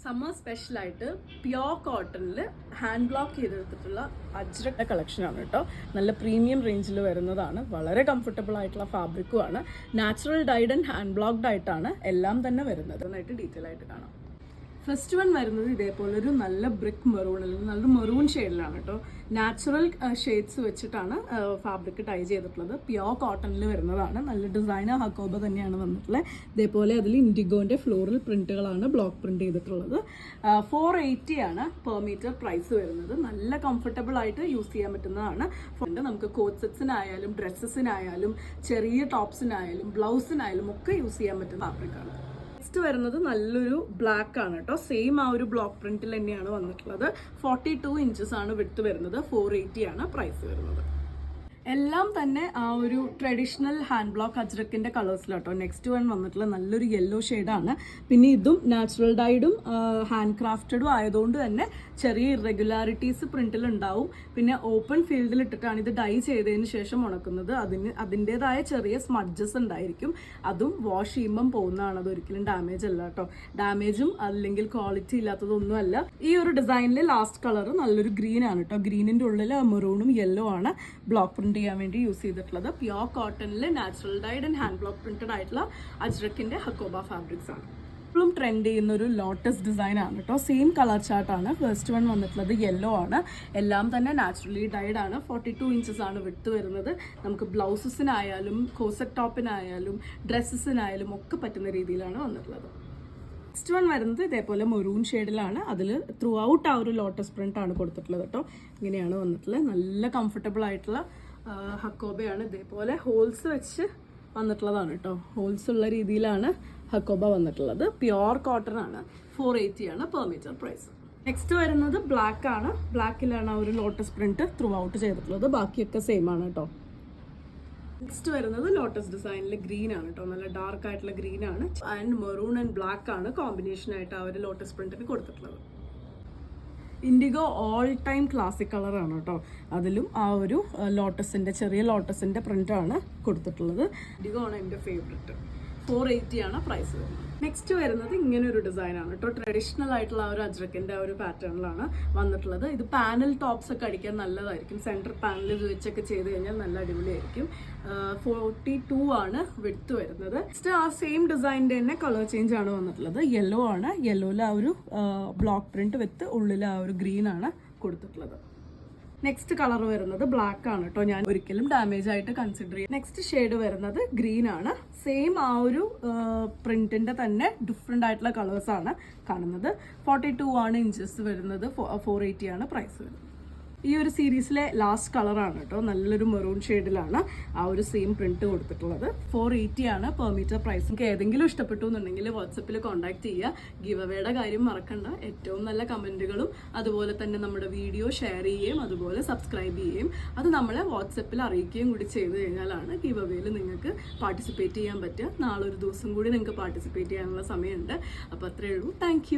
Summer സ്പെഷ്യലായിട്ട് pure കോട്ടണിൽ hand block ചെയ്തെടുത്തിട്ടുള്ള അജ്രക്ക കളക്ഷനാണ് കേട്ടോ. നല്ല പ്രീമിയം റേഞ്ചിൽ വരുന്നതാണ്. വളരെ കംഫർട്ടബിൾ ആയിട്ടുള്ള ഫാബ്രിക്കുമാണ്. Natural dyed and hand blocked ആയിട്ടാണ് എല്ലാം തന്നെ വരുന്നത്. നന്നായിട്ട് ഡീറ്റെയിൽ ആയിട്ട് കാണാം. ഫസ്റ്റ് വൺ വരുന്നത് ഇതേപോലെ ഒരു നല്ല ബ്രിക്ക് മെറൂൺ അല്ലെങ്കിൽ നല്ല മെറൂൺ ഷെയ്ഡിലാണ് കേട്ടോ. നാച്ചുറൽ ഷെയ്ഡ്സ് വെച്ചിട്ടാണ് ഫാബ്രിക് ടൈ ചെയ്തിട്ടുള്ളത്. പ്യോർ കോട്ടണിൽ വരുന്നതാണ്. നല്ല ഡിസൈനർ ഹക്കോബ തന്നെയാണ് വന്നിട്ടുള്ളത്. ഇതേപോലെ അതിൽ ഇൻഡിഗോന്റെ ഫ്ലോറൽ പ്രിന്റുകളാണ് ബ്ലോക്ക് പ്രിന്റ് ചെയ്തിട്ടുള്ളത്. 480 ആണ് പെർ മീറ്റർ പ്രൈസ് വരുന്നത്. നല്ല കംഫർട്ടബിൾ ആയിട്ട് യൂസ് ചെയ്യാൻ പറ്റുന്നതാണ്. നമുക്ക് കോട്ട് സെറ്റ്സിനായാലും ഡ്രസ്സസിനായാലും ചെറിയ ടോപ്സിനായാലും ബ്ലൗസിനായാലും ഒക്കെ യൂസ് ചെയ്യാൻ പറ്റുന്ന ഫാബ്രിക്കാണ്. നെക്സ്റ്റ് വരുന്നത് നല്ലൊരു ബ്ലാക്ക് ആണ് കേട്ടോ. സെയിം ആ ഒരു ബ്ലോക്ക് പ്രിന്റിൽ തന്നെയാണ് വന്നിട്ടുള്ളത്. 42 ഇഞ്ചസ് ആണ് വിഡ്ത്ത് വരുന്നത്. 480 ആണ് പ്രൈസ് വരുന്നത്. എല്ലാം തന്നെ ആ ഒരു ട്രഡീഷണൽ ഹാൻഡ് ബ്ലോക്ക് അജ്രക്കിന്റെ കളേഴ്സിലാട്ടോ. നെക്സ്റ്റ് വൺ വന്നിട്ടുള്ള നല്ലൊരു യെല്ലോ ഷെയ്ഡാണ്. പിന്നെ ഇതും നാച്ചുറൽ ഡൈഡും ഹാൻഡ് ക്രാഫ്റ്റഡും ആയതുകൊണ്ട് തന്നെ ചെറിയ ഇറഗുലാരിറ്റീസ് പ്രിന്റിൽ ഉണ്ടാവും. പിന്നെ ഓപ്പൺ ഫീൽഡിൽ ഇട്ടിട്ടാണ് ഇത് ഡൈ ചെയ്തതിന് ശേഷം ഉണക്കുന്നത്. അതിൻ്റെതായ ചെറിയ സ്മഡ്ജസ് ഉണ്ടായിരിക്കും. അതും വാഷ് ചെയ്യുമ്പം പോകുന്നതാണ്. അത് ഒരിക്കലും ഡാമേജ് അല്ല കേട്ടോ. ഡാമേജും അല്ലെങ്കിൽ ക്വാളിറ്റി ഇല്ലാത്തതൊന്നും അല്ല. ഈ ഒരു ഡിസൈനിലെ ലാസ്റ്റ് കളർ നല്ലൊരു ഗ്രീൻ ആണ് കേട്ടോ. ഗ്രീനിന്റെ ഉള്ളിൽ മെറൂണും യെല്ലോ ആണ് ബ്ലോക്ക് പ്രിന്റ് ചെയ്യാൻ വേണ്ടി യൂസ് ചെയ്തിട്ടുള്ളത്. പ്യോർ കോട്ടണിൽ natural dyed and hand block printed ആയിട്ടുള്ള അജ്രക്കിന്റെ ഹക്കോബ ഫാബ്രിക്സ് ആണ്. ഇപ്പോഴും ട്രെൻഡ് ചെയ്യുന്ന ഒരു ലോട്ടസ് ഡിസൈൻ ആണ് കേട്ടോ. സെയിം കളർ ചാർട്ടാണ്. ഫസ്റ്റ് വൺ വന്നിട്ടുള്ളത് യെല്ലോ ആണ്. എല്ലാം തന്നെ നാച്ചുറലി ഡൈഡ് ആണ്. 42 ഇഞ്ചസ് ആണ് വിഡ്ത്ത് വരുന്നത്. നമുക്ക് ബ്ലൗസസിനായാലും കോസറ്റ് ടോപ്പിനായാലും ഡ്രസ്സസിനായാലും ഒക്കെ പറ്റുന്ന രീതിയിലാണ് വന്നിട്ടുള്ളത്. നെക്സ്റ്റ് വൺ വരുന്നത് ഇതേപോലെ മെറൂൺ ഷെയ്ഡിലാണ്. അതിൽ ത്രൂ ഔട്ട് ആ ഒരു ലോട്ടസ് പ്രിന്റ് ആണ് കൊടുത്തിട്ടുള്ളത് കേട്ടോ. ഇങ്ങനെയാണ് വന്നിട്ടുള്ളത്. നല്ല കംഫർട്ടബിൾ ആയിട്ടുള്ള ഹക്കോബയാണ്. ഇതേപോലെ ഹോൾസ് വെച്ച് വന്നിട്ടുള്ളതാണ് കേട്ടോ. ഹോൾസ് ഉള്ള രീതിയിലാണ് ഹക്കോബ വന്നിട്ടുള്ളത്. പ്യോർ കോട്ടൺ ആണ്. 480 ആണ് പെർ മീറ്റർ പ്രൈസ്. നെക്സ്റ്റ് വരുന്നത് ബ്ലാക്ക് ആണ്. ബ്ലാക്കിലാണ് ആ ഒരു ലോട്ടസ് പ്രിന്റ് ത്രൂ ഔട്ട് ചെയ്തിട്ടുള്ളത്. ബാക്കിയൊക്കെ സെയിം ആണ് കേട്ടോ. നെക്സ്റ്റ് വരുന്നത് ലോട്ടസ് ഡിസൈനിൽ ഗ്രീൻ ആണ് കേട്ടോ. നല്ല ഡാർക്ക് ആയിട്ടുള്ള ഗ്രീൻ ആണ്. ആൻഡ് മെറൂൺ ആൻഡ് ബ്ലാക്ക് ആണ് കോമ്പിനേഷൻ ആയിട്ട് ആ ഒരു ലോട്ടസ് പ്രിന്റിന് കൊടുത്തിട്ടുള്ളത്. ഇൻഡിഗോ ഓൾ ടൈം ക്ലാസിക് കളറാണ് കേട്ടോ. അതിലും ആ ഒരു ലോട്ടസിന്റെ ചെറിയ ലോട്ടസിന്റെ പ്രിന്റാണ് കൊടുത്തിട്ടുള്ളത്. ഇൻഡിഗോ ആണ് എൻ്റെ ഫേവറേറ്റ്. 480 ആണ് പ്രൈസ് വരുന്നത്. നെക്സ്റ്റ് വരുന്നത് ഇങ്ങനെ ഒരു ഡിസൈൻ ആണ് കേട്ടോ. ട്രഡീഷണൽ ആയിട്ടുള്ള ആ ഒരു അജ്രക്കിന്റെ ആ ഒരു പാറ്റേണിലാണ് വന്നിട്ടുള്ളത്. ഇത് പാനൽ ടോപ്സ് ഒക്കെ അടിക്കാൻ നല്ലതായിരിക്കും. സെന്റർ പാനൽ ഇത് വെച്ചൊക്കെ ചെയ്ത് കഴിഞ്ഞാൽ നല്ല അടിപൊളിയായിരിക്കും. 42 ആണ് വിഡ്ത്ത് വരുന്നത്. നെക്സ്റ്റ് ആ സെയിം ഡിസൈനിന്റെ തന്നെ കളർ ചേഞ്ച് ആണ് വന്നിട്ടുള്ളത്. യെല്ലോ ആണ്. യെല്ലോയിൽ ആ ഒരു ബ്ലോക്ക് പ്രിന്റ് വിത്ത് ഉള്ളിൽ ആ ഒരു ഗ്രീൻ ആണ് കൊടുത്തിട്ടുള്ളത്. നെക്സ്റ്റ് കളർ വരുന്നത് ബ്ലാക്ക് ആണ് കേട്ടോ. ഞാൻ ഒരിക്കലും ഡാമേജ് ആയിട്ട് കൺസിഡർ ചെയ്യും. നെക്സ്റ്റ് ഷെയ്ഡ് വരുന്നത് ഗ്രീൻ ആണ്. സെയിം ആ ഒരു പ്രിന്റിന്റെ തന്നെ ഡിഫറെന്റ് ആയിട്ടുള്ള കളേഴ്സ് ആണ് കാണുന്നത്. 42 ആണ് ഇഞ്ചസ് വരുന്നത്. 480 ആണ് പ്രൈസ് വരുന്നത്. ഈ ഒരു സീരീസിലെ ലാസ്റ്റ് കളറാണ് കേട്ടോ. നല്ലൊരു മെറൂൺ ഷെയ്ഡിലാണ് ആ ഒരു സെയിം പ്രിന്റ് കൊടുത്തിട്ടുള്ളത്. 480 ആണ് പെർ മീറ്റർ പ്രൈസ്. നിങ്ങൾക്ക് ഏതെങ്കിലും ഇഷ്ടപ്പെട്ടു എന്നുണ്ടെങ്കിൽ വാട്സപ്പിൽ കോൺടാക്ട് ചെയ്യുക. ഗിവ് അവേയുടെ കാര്യം മറക്കണ്ട. ഏറ്റവും നല്ല കമന്റുകളും അതുപോലെ തന്നെ നമ്മുടെ വീഡിയോ ഷെയർ ചെയ്യുകയും അതുപോലെ സബ്സ്ക്രൈബ് ചെയ്യുകയും അത് നമ്മളെ വാട്സപ്പിൽ അറിയിക്കുകയും കൂടി ചെയ്ത് കഴിഞ്ഞാലാണ് ഗിവ് അവേയിൽ നിങ്ങൾക്ക് പാർട്ടിസിപ്പേറ്റ് ചെയ്യാൻ പറ്റുക. നാളെ ഒരു ദിവസം കൂടി നിങ്ങൾക്ക് പാർട്ടിസിപ്പേറ്റ് ചെയ്യാനുള്ള സമയമുണ്ട്. അപ്പോൾ അത്രയേ ഉള്ളൂ. താങ്ക്